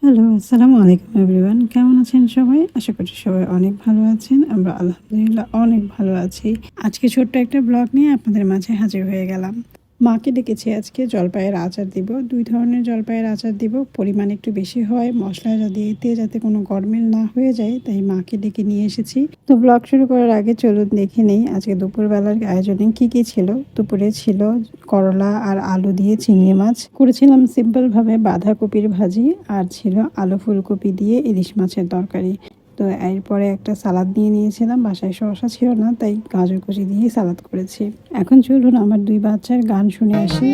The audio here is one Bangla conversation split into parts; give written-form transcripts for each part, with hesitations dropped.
হ্যালো, আসসালামু আলাইকুম এভরিওয়ান। কেমন আছেন সবাই? আশা করছি সবাই অনেক ভালো আছেন। আমরা আলহামদুলিল্লাহ অনেক ভালো আছি। আজকে ছোট্ট একটা ব্লগ নিয়ে আপনাদের মাঝে হাজির হয়ে গেলাম। মাকে ডেকেছি আজকে জলপাইয়ের আচার দিব। ২ ধরনের জলপাইয়ের আচার দিব। পরিমাণ একটু বেশি হয়, মসলা দিতে যাতে কোনো গরমিল না হয়ে যায়, তাই মাকে ডেকে নিয়ে এসেছি। তো ব্লগ শুরু করার আগে চলুন দেখে নেই আজকে দুপুরবেলার আয়োজনে কি ছিল। দুপুরে ছিল করলা আর আলু দিয়ে চিংড়ি মাছ করেছিলাম, সিম্পলভাবে বাঁধাকপির ভাজি, আর ছিল আলু ফুলকপি দিয়ে ইলিশ মাছের তরকারি। তো এরপরে একটা সালাদ নিয়ে নিয়েছিলাম, বাসায় শসা ছিল না তাই গাজর কুচি দিয়ে সালাদ করেছি। এখন চলুন আমার 2 বাচ্চার গান শুনে আসি।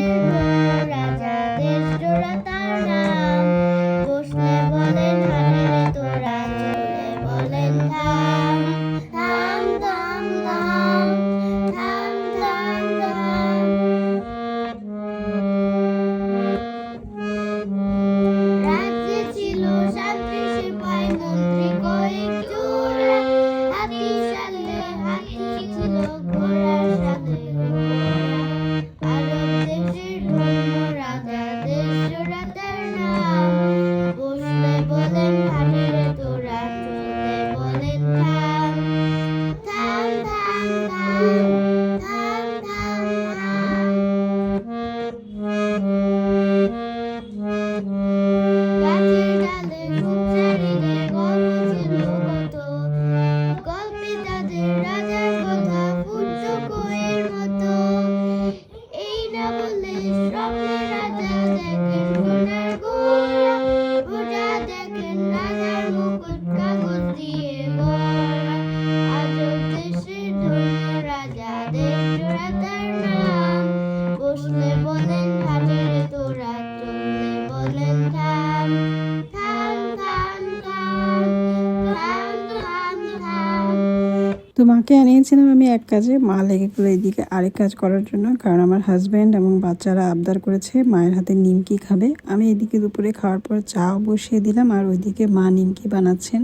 তো মাকে আনিয়েছিলাম আমি এক কাজে, মা লেগে গেলো এদিকে আরেক কাজ করার জন্য, কারণ আমার হাজব্যান্ড এবং বাচ্চারা আবদার করেছে মায়ের হাতে নিমকি খাবে। আমি এদিকে দুপুরে খাওয়ার পর চাও বসিয়ে দিলাম, আর ওইদিকে মা নিমকি বানাচ্ছেন।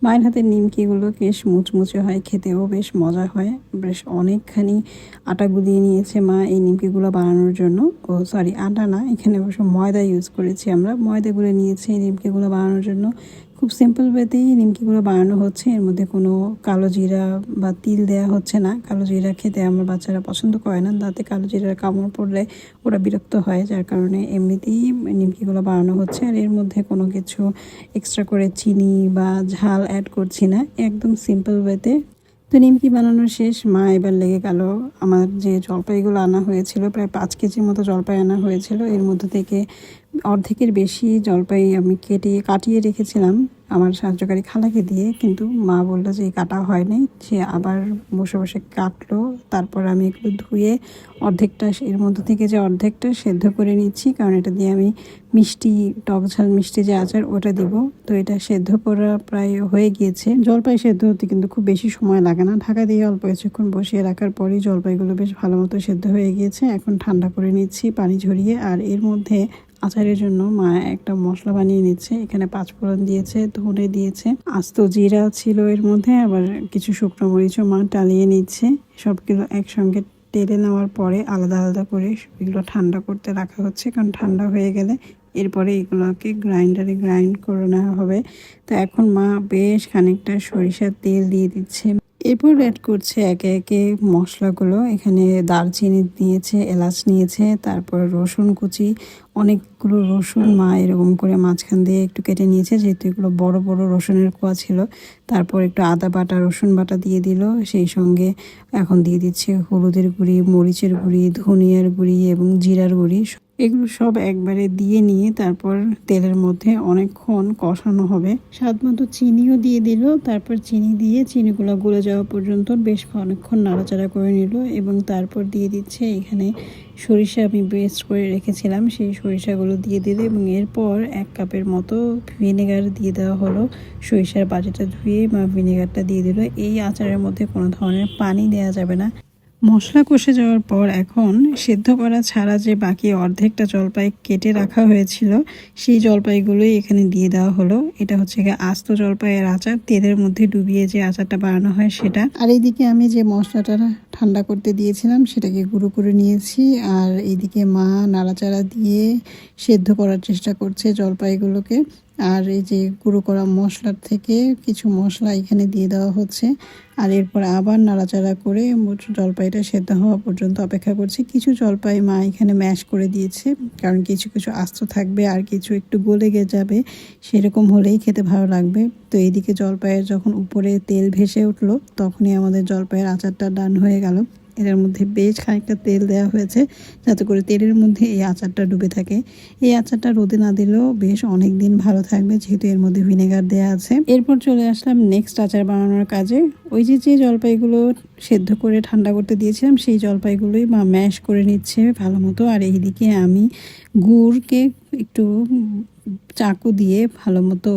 মায়ের হাতের নিমকিগুলো বেশ মুচমুচে হয়, খেতেও বেশ মজা হয়। বেশ অনেকখানি আটা গুলিয়ে নিয়েছে মা এই নিমকিগুলো বানানোর জন্য। ও সরি, আটা না, এখানে অবশ্য ময়দা ইউজ করেছি আমরা। ময়দা গুলে নিয়েছি এই নিমকিগুলো বানানোর জন্য। খুব সিম্পল ওয়েতেই নিমকিগুলো বানানো হচ্ছে, এর মধ্যে কোনো কালো জিরা বা তিল দেওয়া হচ্ছে না। কালো জিরা খেতে আমার বাচ্চারা পছন্দ করে না, তাতে কালো জিরার কামড় পড়লে ওরা বিরক্ত হয়, যার কারণে এমনিতেই নিমকিগুলো বানানো হচ্ছে। আর এর মধ্যে কোনো কিছু এক্সট্রা করে চিনি বা ঝাল অ্যাড করছি না, একদম সিম্পল ওয়েতে। তো নিমকি বানানো শেষ, মা এবার লেগে গেল আমার যে জলপাইগুলো আনা হয়েছিল, প্রায় 5 কেজির মতো জলপাই আনা হয়েছিল। এর মধ্যে থেকে অর্ধেকের বেশি জলপাই আমি কাটিয়ে রেখেছিলাম আমার সাহায্যকারী খালাকে দিয়ে, কিন্তু মা বললো যে কাটা হয়নি। সে আবার বসে বসে কাটলো। তারপর আমি এগুলো ধুয়ে অর্ধেকটা, এর মধ্যে থেকে যে অর্ধেকটা সেদ্ধ করে নিচ্ছি, কারণ এটা দিয়ে আমি মিষ্টি, টক ঝাল মিষ্টি যে আচার ওটা দিব। তো এটা সেদ্ধ করা প্রায় হয়ে গিয়েছে। জলপাই সেদ্ধ হতে কিন্তু খুব বেশি সময় লাগে না, ঢাকা দিয়ে অল্প কিছুক্ষণ বসিয়ে রাখার পরেই জলপাইগুলো বেশ ভালো মতো সেদ্ধ হয়ে গিয়েছে। এখন ঠান্ডা করে নিচ্ছি পানি ঝরিয়ে। আর এর মধ্যে আচারের জন্য মা একটা মশলা বানিয়ে নিচ্ছে। এখানে 5 ফোড়ন দিয়েছে, ধনে দিয়েছে, আস্ত জিরা ছিল এর মধ্যে, আবার কিছু শুকনো মরিচও মা টালিয়ে নিচ্ছে। সবগুলো একসঙ্গে টেলে নেওয়ার পরে আলাদা আলাদা করে এগুলো ঠান্ডা করতে রাখা হচ্ছে, কারণ ঠান্ডা হয়ে গেলে এরপরে এগুলোকে গ্রাইন্ডারে গ্রাইন্ড করে নেওয়া হবে। তো এখন মা বেশ খানিকটা সরিষার তেল দিয়ে দিচ্ছে। এরপর অ্যাড করছে একে একে মশলাগুলো। এখানে দারচিনি নিয়েছে, এলাচ নিয়েছে, তারপর রসুন কুচি, অনেকগুলো রসুন মা এরকম করে মাঝখান দিয়ে একটু কেটে নিয়েছে, যেহেতু এগুলো বড় বড় রসুনের কোয়া ছিল। তারপর একটু আদা বাটা, রসুন বাটা দিয়ে দিল। সেই সঙ্গে এখন দিয়ে দিচ্ছে হলুদের গুঁড়ি, মরিচের গুঁড়ি, ধনিয়ার গুঁড়ি এবং জিরার গুঁড়ি। এগুলো সব একবারে দিয়ে নিয়ে তারপর তেলের মধ্যে অনেকক্ষণ কষানো হবে। স্বাদ মতো চিনিও দিয়ে দিল। তারপর চিনি দিয়ে চিনিগুলো গলে যাওয়া পর্যন্ত বেশ অনেকক্ষণ নাড়াচাড়া করে নিল, এবং তারপর দিয়ে দিচ্ছে এখানে সরিষা আমি পেস্ট করে রেখেছিলাম, সেই সরিষাগুলো দিয়ে দিল। এবং এরপর 1 কাপের মতো ভিনেগার দিয়ে দেওয়া হলো। সরিষার বাটিটা ধুয়ে বা ভিনেগারটা দিয়ে দিল। এই আচারের মধ্যে কোনো ধরনের পানি দেওয়া যাবে না। মশলা কষে যাওয়ার পর এখন সেদ্ধ করা ছাড়া যে বাকি অর্ধেকটা জলপাই কেটে রাখা হয়েছিল, সেই জলপাইগুলোই এখানে দিয়ে দেওয়া হলো। এটা হচ্ছে আস্ত জলপাইয়ের আচার, তেলের মধ্যে ডুবিয়ে যে আচারটা বানানো হয় সেটা। আর এইদিকে আমি যে মশলাটা ঠান্ডা করতে দিয়েছিলাম সেটাকে গুঁড়ো করে নিয়েছি। আর এইদিকে মা নাড়াচাড়া দিয়ে সেদ্ধ করার চেষ্টা করছে জলপাইগুলোকে। আর এই যে গুঁড়ো করা মশলার থেকে কিছু মশলা এখানে দিয়ে দেওয়া হচ্ছে। আর এরপর আবার নাড়াচাড়া করে জলপাইটা সেদ্ধ হওয়া পর্যন্ত অপেক্ষা করছি। কিছু জলপাই মা এখানে ম্যাশ করে দিয়েছে, কারণ কিছু কিছু আস্ত থাকবে আর কিছু একটু গলে যাবে, সেরকম হলেই খেতে ভালো লাগবে। তো এইদিকে জলপাইয়ের যখন উপরে তেল ভেসে উঠলো তখনই আমাদের জলপাইয়ের আচারটা ডান হয়ে গেল। এর মধ্যে বেশ খানিকটা তেল দেওয়া হয়েছে যাতে করে তেলের মধ্যে এই আচারটা ডুবে থাকে। এই আচারটা রোদে না দিলেও বেশ অনেক দিন ভালো থাকবে, যেহেতু এর মধ্যে ভিনেগার দেওয়া আছে। এরপর চলে আসলাম নেক্সট আচার বানানোর কাজে। ওই যে জলপাইগুলো সেদ্ধ করে ঠান্ডা করতে দিয়েছিলাম সেই জলপাইগুলোই মা ম্যাশ করে নিচ্ছে ভালো মতো। আর এইদিকে আমি গুড়কে একটু চাকু দিয়ে ভালো মতো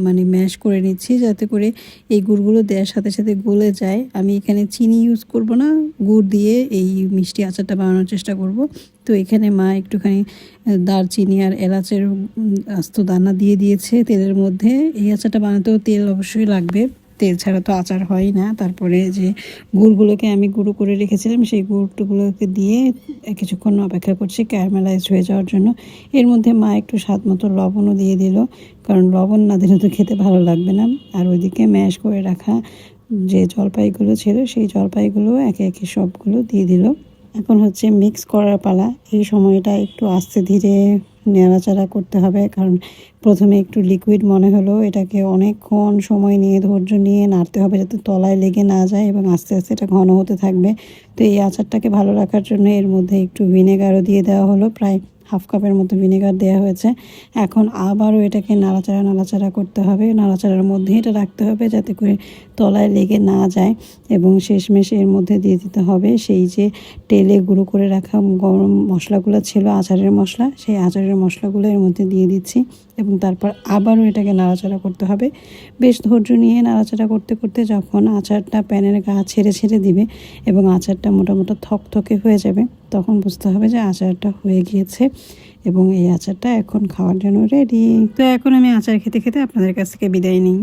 মানে ম্যাশ করে নিচ্ছি, যাতে করে এই গুড়গুলো দেওয়ার সাথে সাথে গলে যায়। আমি এখানে চিনি ইউজ করব না, গুড় দিয়ে এই মিষ্টি আচারটা বানানোর চেষ্টা করব। তো এখানে মা একটুখানি দারচিনি আর এলাচের আস্ত দানা দিয়ে দিয়েছে তেলের মধ্যে। এই আচারটা বানাতেও তেল অবশ্যই লাগবে, তেল ছাড়া তো আচার হয় না। তারপরে যে গুড়গুলোকে আমি গুঁড়ো করে রেখেছিলাম সেই গুড়গুলোকে দিয়ে কিছুক্ষণ অপেক্ষা করছি ক্যারামেলাইজ হয়ে যাওয়ার জন্য। এর মধ্যে মা একটু স্বাদ মতো লবণও দিয়ে দিল, কারণ লবণ না দিলে তো খেতে ভালো লাগবে না। আর ওইদিকে ম্যাশ করে রাখা যে জলপাইগুলো ছিল সেই জলপাইগুলো একে একে সবগুলো দিয়ে দিল। এখন হচ্ছে মিক্স করার পালা। এই সময়টা একটু আস্তে ধীরে নাড়াচাড়া করতে হবে, কারণ প্রথমে একটু লিকুইড মনে হলো, এটাকে অনেকক্ষণ সময় নিয়ে ধৈর্য নিয়ে নাড়তে হবে যাতে তলায় লেগে না যায়, এবং আস্তে আস্তে এটা ঘন হতে থাকবে। তো এই আচারটাকে ভালো রাখার জন্য এর মধ্যে একটু ভিনেগারও দিয়ে দেওয়া হলো, প্রায় হাফ কাপের মতো ভিনেগার দেওয়া হয়েছে। এখন আবারও এটাকে নাড়াচাড়া করতে হবে, নাড়াচাড়ার মধ্যে এটা রাখতে হবে যাতে করে তলায় লেগে না যায়। এবং শেষমেশ এর মধ্যে দিয়ে দিতে হবে সেই যে তেলে গুঁড়ো করে রাখা গরম মশলাগুলো ছিল, আচারের মশলা, সেই আচারের মশলাগুলো এর মধ্যে দিয়ে দিচ্ছি। এবং তারপর আবারও এটাকে নাড়াচাড়া করতে হবে, বেশ ধৈর্য নিয়ে নাড়াচাড়া করতে করতে যখন আচারটা প্যানের গা ছেড়ে ছেড়ে দিবে এবং আচারটা মোটামুটি থকথকে হয়ে যাবে, তখন বুঝতে হবে যে আচারটা হয়ে গিয়েছে এবং এই আচারটা এখন খাওয়ার জন্য রেডি। তো এখন আমি আচার খেতে খেতে আপনাদের কাছ থেকে বিদায় নিই।